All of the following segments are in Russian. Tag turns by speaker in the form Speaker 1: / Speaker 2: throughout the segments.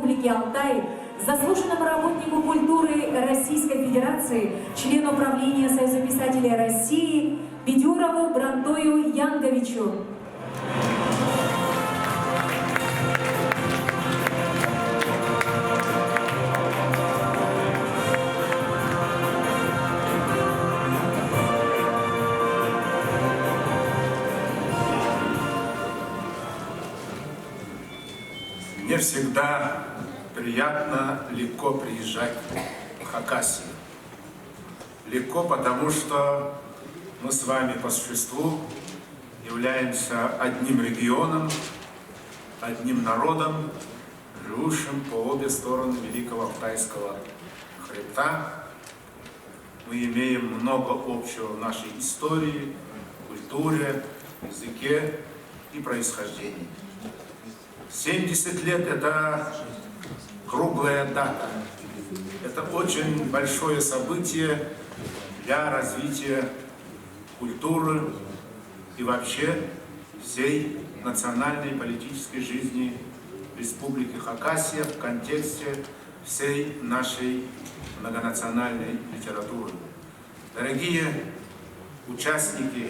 Speaker 1: Республики Алтай, заслуженному работнику культуры Российской Федерации, члену правления Союза писателей России Бедюрову Брантою Янговичу.
Speaker 2: Мне всегда приятно, легко приезжать в Хакасию. Легко, потому что мы с вами по существу являемся одним регионом, одним народом, живущим по обе стороны Великого Алтайского хребта. Мы имеем много общего в нашей истории, культуре, языке и происхождении. 70 лет – это круглая дата. Это очень большое событие для развития культуры и вообще всей национальной политической жизни Республики Хакасия в контексте всей нашей многонациональной литературы. Дорогие участники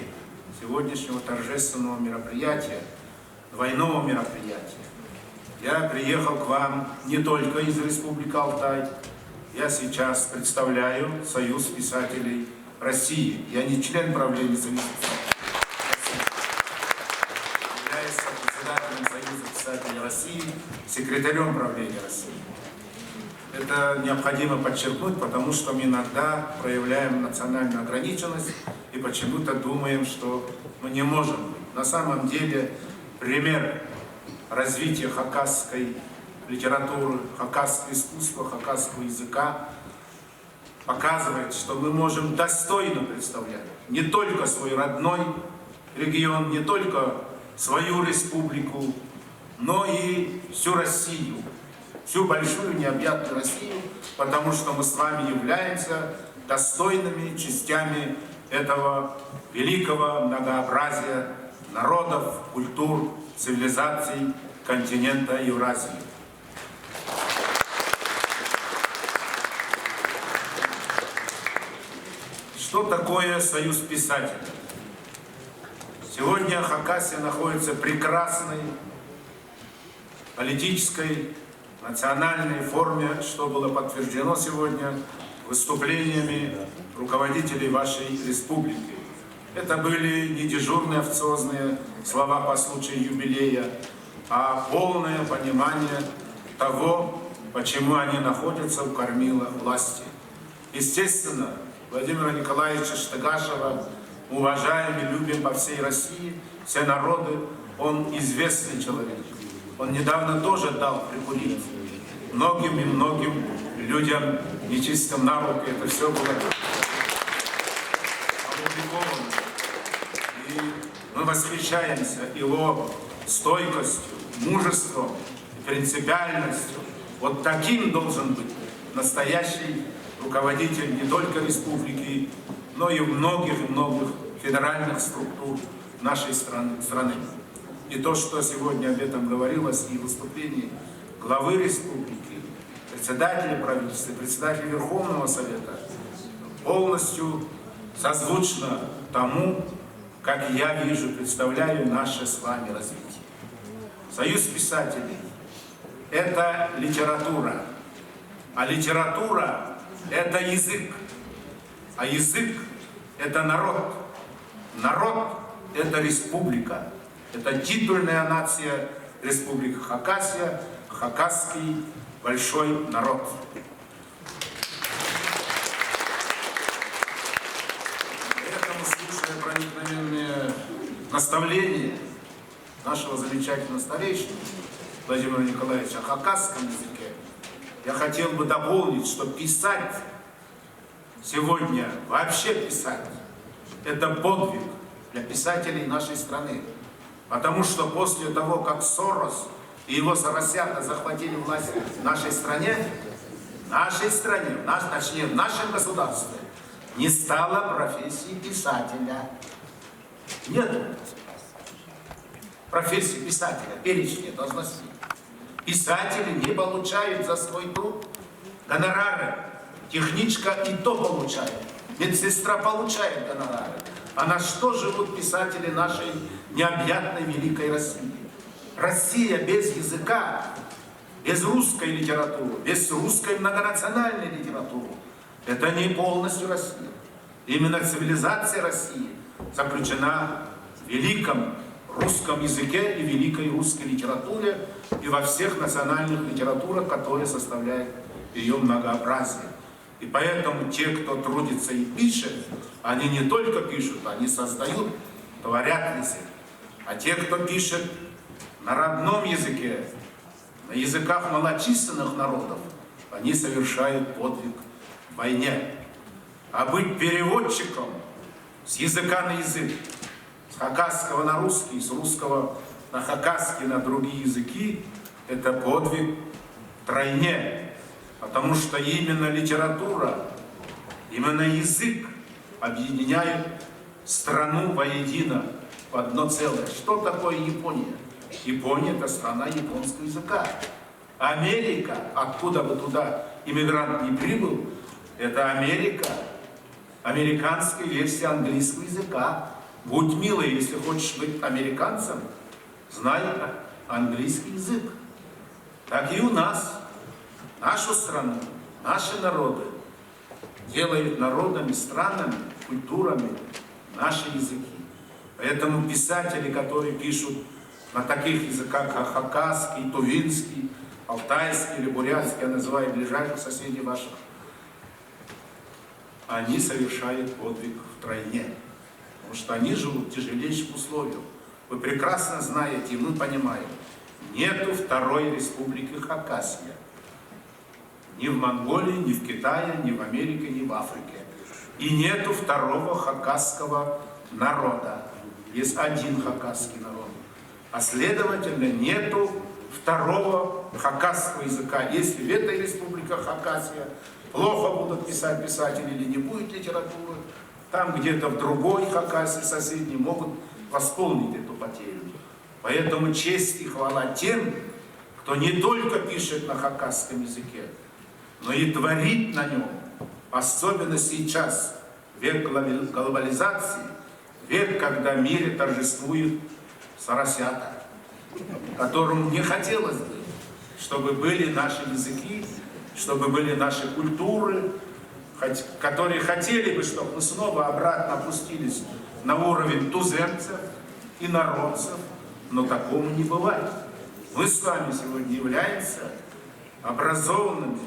Speaker 2: сегодняшнего торжественного мероприятия, двойного мероприятия, я приехал к вам не только из Республики Алтай. Я сейчас представляю Союз писателей России. Я не член правления Союза писателей России. Являюсь председателем Союза писателей России, секретарем правления России. Это необходимо подчеркнуть, потому что мы иногда проявляем национальную ограниченность и почему-то думаем, что мы не можем быть. На самом деле пример развития хакасской литературы, хакасского искусства, хакасского языка показывает, что мы можем достойно представлять не только свой родной регион, не только свою республику, но и всю Россию, всю большую необъятную Россию, потому что мы с вами являемся достойными частями этого великого многообразия народов, культур, цивилизаций континента Евразии. Что такое Союз писателей? Сегодня Хакасия находится в прекрасной политической, национальной форме, что было подтверждено сегодня выступлениями руководителей вашей республики. Это были не дежурные официозные слова по случаю юбилея, а полное понимание того, почему они находятся у кормила власти. Естественно, Владимира Николаевича Штыгашева уважаем и любим по всей России, все народы. Он известный человек. Он недавно тоже дал прикурить многим и многим людям нечистым на руки. Это все было опубликовано. И мы восхищаемся его стойкостью, мужеством, принципиальностью. Вот таким должен быть настоящий руководитель не только республики, но и многих федеральных структур нашей страны. И то, что сегодня об этом говорилось и в выступлении главы республики, председателя правительства, председателя Верховного Совета, полностью созвучно тому, как я вижу, представляю наше с вами развитие. Союз писателей – это литература, а литература – это язык, а язык – это народ. Народ – это республика, это титульная нация Республики Хакасия, хакасский большой народ. Поэтому, слушая проникновенные наставления нашего замечательного старейшины Владимира Николаевича о хакасском языке, я хотел бы дополнить, что писать сегодня, вообще писать, это подвиг для писателей нашей страны. Потому что после того, как Сорос и его соросята захватили власть в нашей стране, точнее в нашем государстве, не стало профессии писателя. Нет профессии писателя, перечня должностей. Писатели не получают за свой труд гонорары. Техничка и то получает. Медсестра получает гонорары. А на что живут писатели нашей необъятной великой России? Россия без языка, без русской литературы, без русской многонациональной литературы — это не полностью Россия. Именно цивилизация России заключена в великом русском языке и великой русской литературе и во всех национальных литературах, которые составляют ее многообразие. И поэтому те, кто трудится и пишет, они не только пишут, они создают, творят язык. А те, кто пишет на родном языке, на языках малочисленных народов, они совершают подвиг в войне. А быть переводчиком с языка на язык, с хакасского на русский, с русского на хакасский, на другие языки, это подвиг втройне. Потому что именно литература, именно язык объединяют страну воедино, в одно целое. Что такое Япония? Япония — это страна японского языка. Америка, откуда бы туда иммигрант не прибыл, это Америка, американская версия английского языка. Будь милый, если хочешь быть американцем, знай английский язык. Так и у нас. Нашу страну, наши народы делают народами, странами, культурами наши языки. Поэтому писатели, которые пишут на таких языках, как хакасский, тувинский, алтайский или бурятский, я называю ближайших соседей ваших, они совершают подвиг втройне. Потому что они живут в тяжелейших условиях. Вы прекрасно знаете, и мы понимаем, нету второй республики Хакасия. Ни в Монголии, ни в Китае, ни в Америке, ни в Африке. И нету второго хакасского народа. Есть один хакасский народ. А следовательно, нету второго хакасского языка. Если в этой республике Хакасия плохо будут писать писатели или не будет литературы, там где-то в другой Хакасии соседней могут восполнить эту потерю. Поэтому честь и хвала тем, кто не только пишет на хакасском языке, но и творит на нем, особенно сейчас, век глобализации, век, когда в мире торжествует соросята, которому не хотелось бы, чтобы были наши языки, чтобы были наши культуры, которые хотели бы, чтобы мы снова обратно опустились на уровень туземцев и народцев, но такого не бывает. Мы с вами сегодня являемся образованными,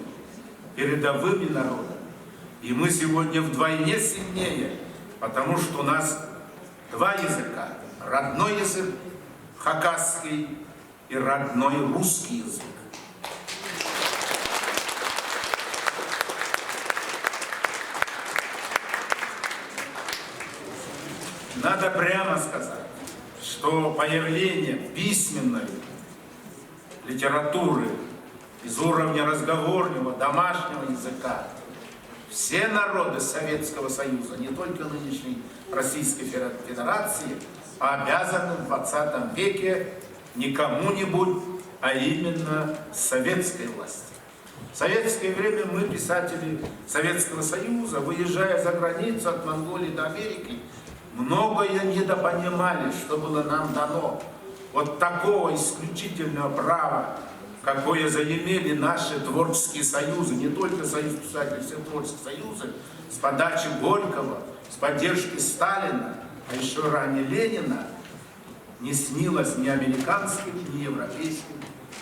Speaker 2: передовыми народами. И мы сегодня вдвойне сильнее, потому что у нас два языка. Родной язык хакасский и родной русский язык. Надо прямо сказать, что появление письменной литературы из уровня разговорного, домашнего языка все народы Советского Союза, не только нынешней Российской Федерации, обязаны в 20 веке не кому-нибудь, а именно советской власти. В советское время мы, писатели Советского Союза, выезжая за границу от Монголии до Америки, многое недопонимали, что было нам дано. Вот такого исключительного права, какое заимели наши творческие союзы, не только Союз писателей, все творческие союзы, с подачи Горького, с поддержки Сталина, а еще ранее Ленина, не снилось ни американским, ни европейским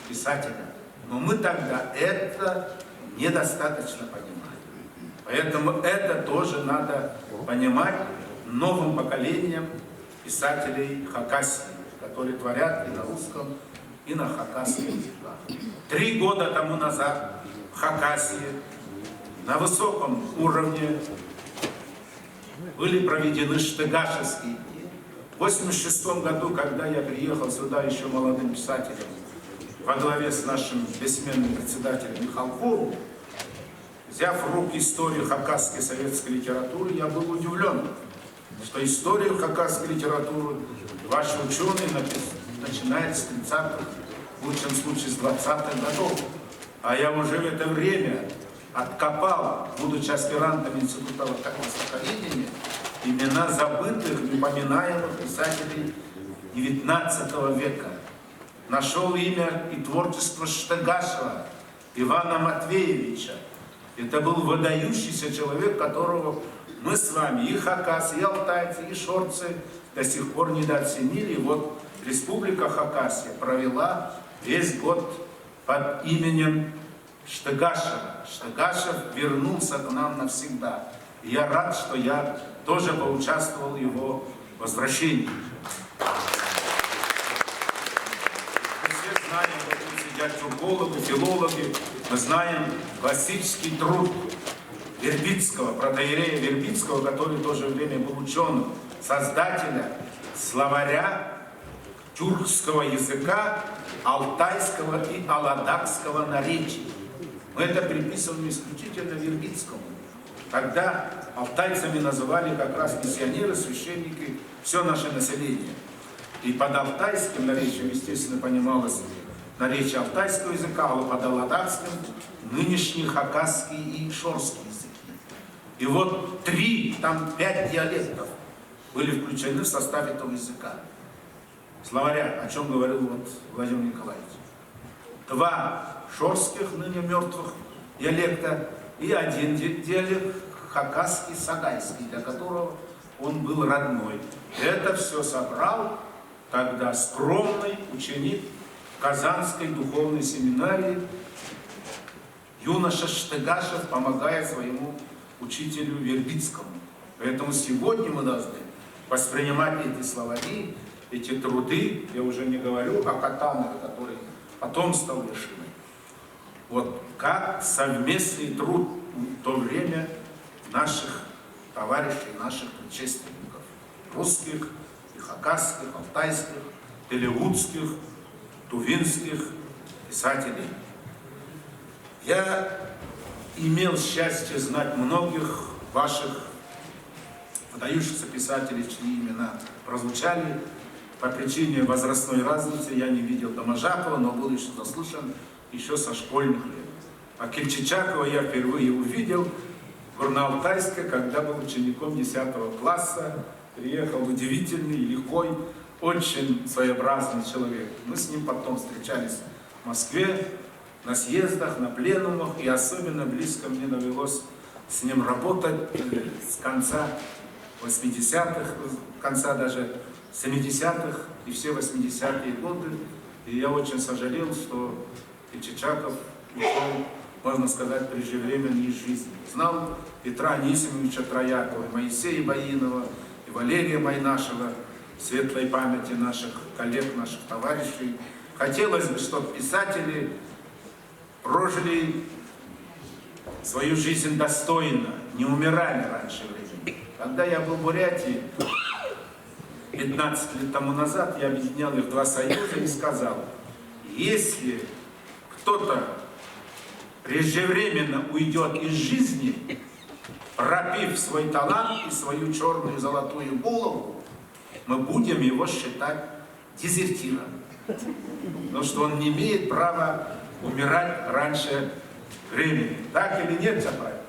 Speaker 2: писателям. Но мы тогда это недостаточно понимали. Поэтому это тоже надо понимать новым поколением писателей Хакасии, которые творят и на русском, и на хакасском языках. 3 года тому назад в Хакасии на высоком уровне были проведены Штыгашевские дни. В 1986 году, когда я приехал сюда еще молодым писателем, во главе с нашим бессменным председателем Михалковым, взяв в руки историю хакасской советской литературы, я был удивлен, что историю хакасской литературы ваши ученые начинают с 30-х в лучшем случае с 20-х годов. А я уже в это время откопал, будучи аспирантом Института востоковедения, имена забытых, неупоминаемых писателей XIX века. Нашел имя и творчество Штыгашева Ивана Матвеевича. Это был выдающийся человек, которого мы с вами, и хакасы, и алтайцы, и шорцы, до сих пор недооценили. Вот Республика Хакасия провела весь год под именем Штыгашева. Штыгашев вернулся к нам навсегда. И я рад, что я тоже поучаствовал в его возвращении. Мы все знаем, вот тут сидят тюркологи, филологи, мы знаем классический труд Вербицкого, протоиерея Вербицкого, который в то же время был ученым, создателя словаря тюркского языка, алтайского и аладакского наречий. Мы это приписываем исключительно Вербицкому. Тогда алтайцами называли как раз миссионеры, священники, все наше население. И под алтайским наречием, естественно, понималось наречие алтайского языка, а под аладакским нынешний хакасский и шорский языки. И вот 3, там 5 диалектов были включены в состав этого языка. Словаря, о чем говорил вот Владимир Николаевич. 2 шорских, ныне мертвых, диалекта и 1 диалект хакасский, сагайский, для которого он был родной. Это все собрал тогда скромный ученик Казанской духовной семинарии юноша Штыгашев, помогая своему учителю Вербицкому. Поэтому сегодня мы должны воспринимать эти словари, эти труды, я уже не говорю о Катанове, который потом стал Вершиной, вот как совместный труд в то время наших товарищей, наших предшественников, русских, и хакасских, алтайских, телеутских, тувинских писателей. Я имел счастье знать многих ваших выдающихся писателей, чьи имена прозвучали. По причине возрастной разницы я не видел Домажакова, но был еще заслушан еще со школьных лет. А Кельчичакова я впервые увидел в Горно-Алтайске, когда был учеником 10 класса. Приехал удивительный, лихой, очень своеобразный человек. Мы с ним потом встречались в Москве, на съездах, на пленумах, и особенно близко мне довелось с ним работать с конца 80-х, конца даже 70-х и все 80-е годы. И я очень сожалел, что Кельчичаков ушел, можно сказать, преждевременно из жизни. Знал Петра Анисимовича Троякова, Моисея Баинова и Валерия Майнашева, светлой памяти наших коллег, наших товарищей. Хотелось бы, чтобы писатели прожили свою жизнь достойно, не умирали раньше времени. Когда я был в Бурятии 15 лет тому назад, я объединял их в 2 союза и сказал: если кто-то преждевременно уйдет из жизни, пропив свой талант и свою черную золотую голову, мы будем его считать дезертиром. Потому что он не имеет права умирать раньше времени. Так или нет, Чапраев?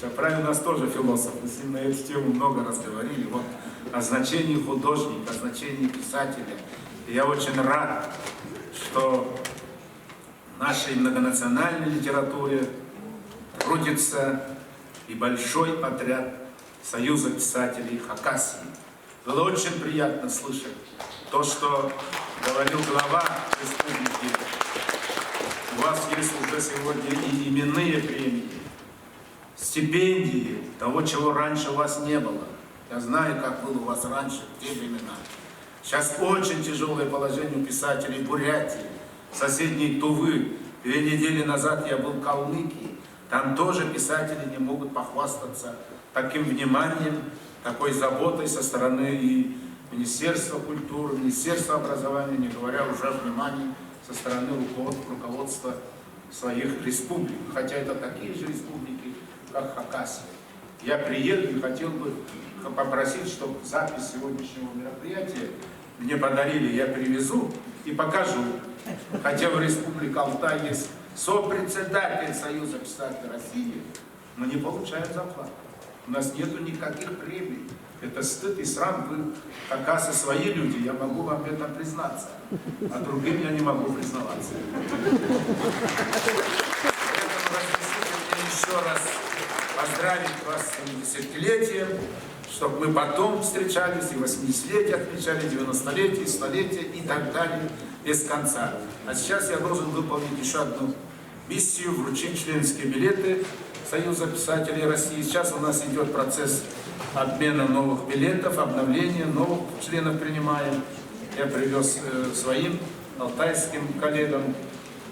Speaker 2: Чапраев у нас тоже философ, мы с ним на эту тему много раз говорили. Вот о значении художника, о значении писателя. И я очень рад, что в нашей многонациональной литературе трудится и большой отряд Союза писателей Хакасии. Было очень приятно слышать то, что говорил глава республики. У вас есть уже сегодня и именные премии, стипендии, того, чего раньше у вас не было. Я знаю, как было у вас раньше, в те времена. Сейчас очень тяжелое положение у писателей Бурятии, соседней Тувы. 2 недели назад я был в Калмыкии. Там тоже писатели не могут похвастаться таким вниманием, такой заботой со стороны и Министерства культуры, Министерства образования, не говоря уже о внимании со стороны руководства своих республик. Хотя это такие же республики, как Хакасия. Я приеду и хотел бы попросить, чтобы запись сегодняшнего мероприятия мне подарили, я привезу и покажу. Хотя в Республике Алтай есть сопредседатель Союза писателей России, но не получает зарплату. У нас нету никаких премий. Это стыд и срам. Вы, оказывается, свои люди, я могу вам в этом признаться. А другим я не могу признаваться. Поэтому разрешите мне еще раз поздравить вас с 70-летием, чтобы мы потом встречались и 80-летие отмечали, 90-летие, 100-летие и так далее, без конца. А сейчас я должен выполнить еще одну миссию, вручить членские билеты Союза писателей России. Сейчас у нас идет процесс обмена новых билетов, обновления, новых членов принимаем. Я привез своим алтайским коллегам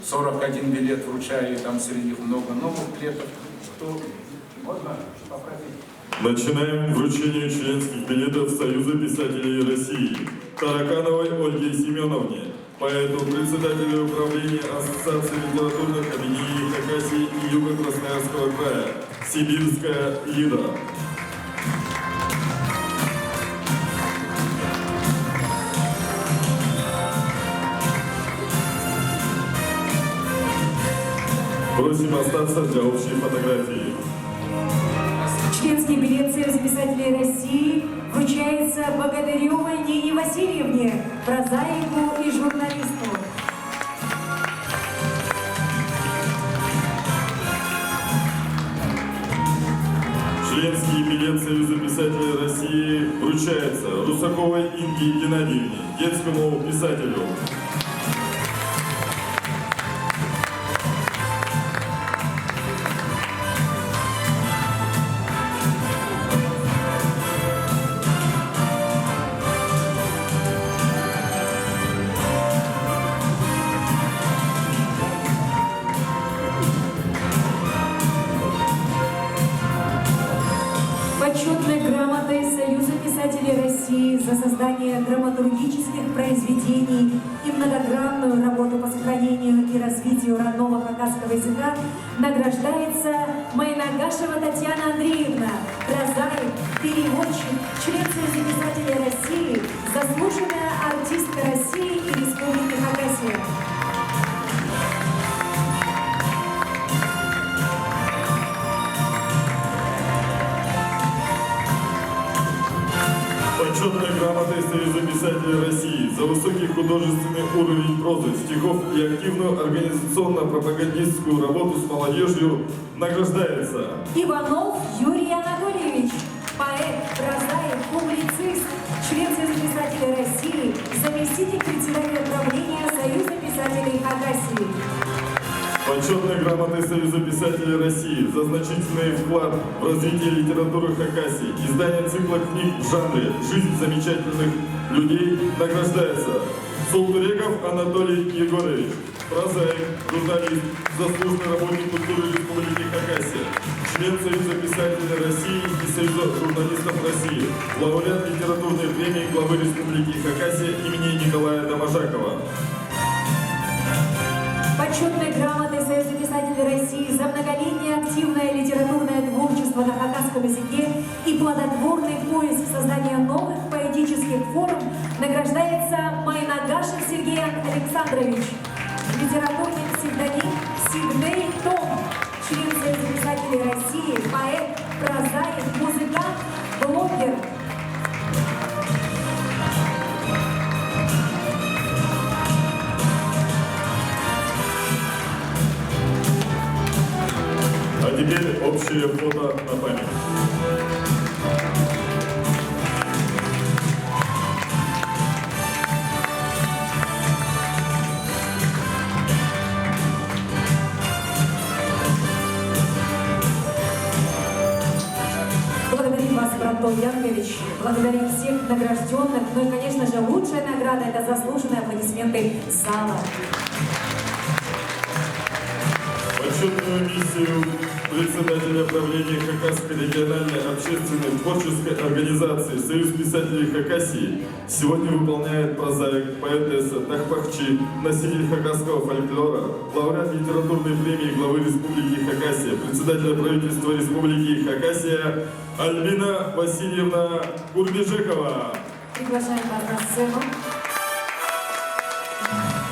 Speaker 2: 41 билет вручаю, и там среди них много новых билетов. Кто? Можно попросить?
Speaker 3: Начинаем вручение членских билетов Союза писателей России. Таракановой Ольге Семеновне, поэту, председателю управления Ассоциации литературных объединений Хакасии и Юго-Красноярского края, Сибирская Лида. Просим остаться для общей фотографии.
Speaker 1: Членский билет Союза писателей России вручается Богатыревой Нине Васильевне, прозаику и журналисту.
Speaker 3: Членский билет Союза писателей России вручается Русаковой Инге Геннадьевне, детскому писателю.
Speaker 1: Почетной грамотой Союза писателей России за создание драматургических произведений и многогранную работу по сохранению и развитию родного хакасского языка награждается Майнагашева Татьяна Андреевна, прозаик, переводчик, член Союза писателей России, заслуженная артистка России и Республики Хакасия.
Speaker 3: Почетной грамотой Союза писателей России за высокий художественный уровень прозы, стихов и активную организационно-пропагандистскую работу с молодежью награждается
Speaker 1: Иванов Юрий Анатольевич, поэт, прозаик, публицист, член Союза писателей России, заместитель председателя правления Союза писателей Хакасии.
Speaker 3: Почетной грамотой Союза писателей России за значительный вклад в развитие литературы Хакасии, издание цикла книг в жанре «Жизнь замечательных людей» награждается Солтуреков Анатолий Егорович, прозаик, журналист, заслуженный работник культуры Республики Хакасия, член Союза писателей России и Союза журналистов России, лауреат литературной премии главы Республики Хакасия имени Николая Доможакова.
Speaker 1: Почетной грамотой Союза писателей России за многолетнее активное литературное творчество на хакасском языке и плодотворный поиск создания новых поэтических форм награждается Майнагашев Сергей Александрович, литературный псевдоним Сигней Том, член Союза писателей России, поэт, прозаик, музыкант, блогер.
Speaker 3: А теперь общее фото на память.
Speaker 1: Благодарим вас, Брантой Янкович, благодарим всех награжденных. Ну и, конечно же, лучшая награда – это заслуженные аплодисменты зала.
Speaker 3: Почетную миссию председателя правления Хакасской региональной общественной творческой организации «Союз писателей Хакасии» сегодня выполняет прозаик, поэтесса, тахпахчи, носитель хакасского фольклора, лауреат литературной премии главы Республики Хакасия, председателя правительства Республики Хакасия Альбина Васильевна Курбежекова.
Speaker 1: Приглашаем вас на сцену.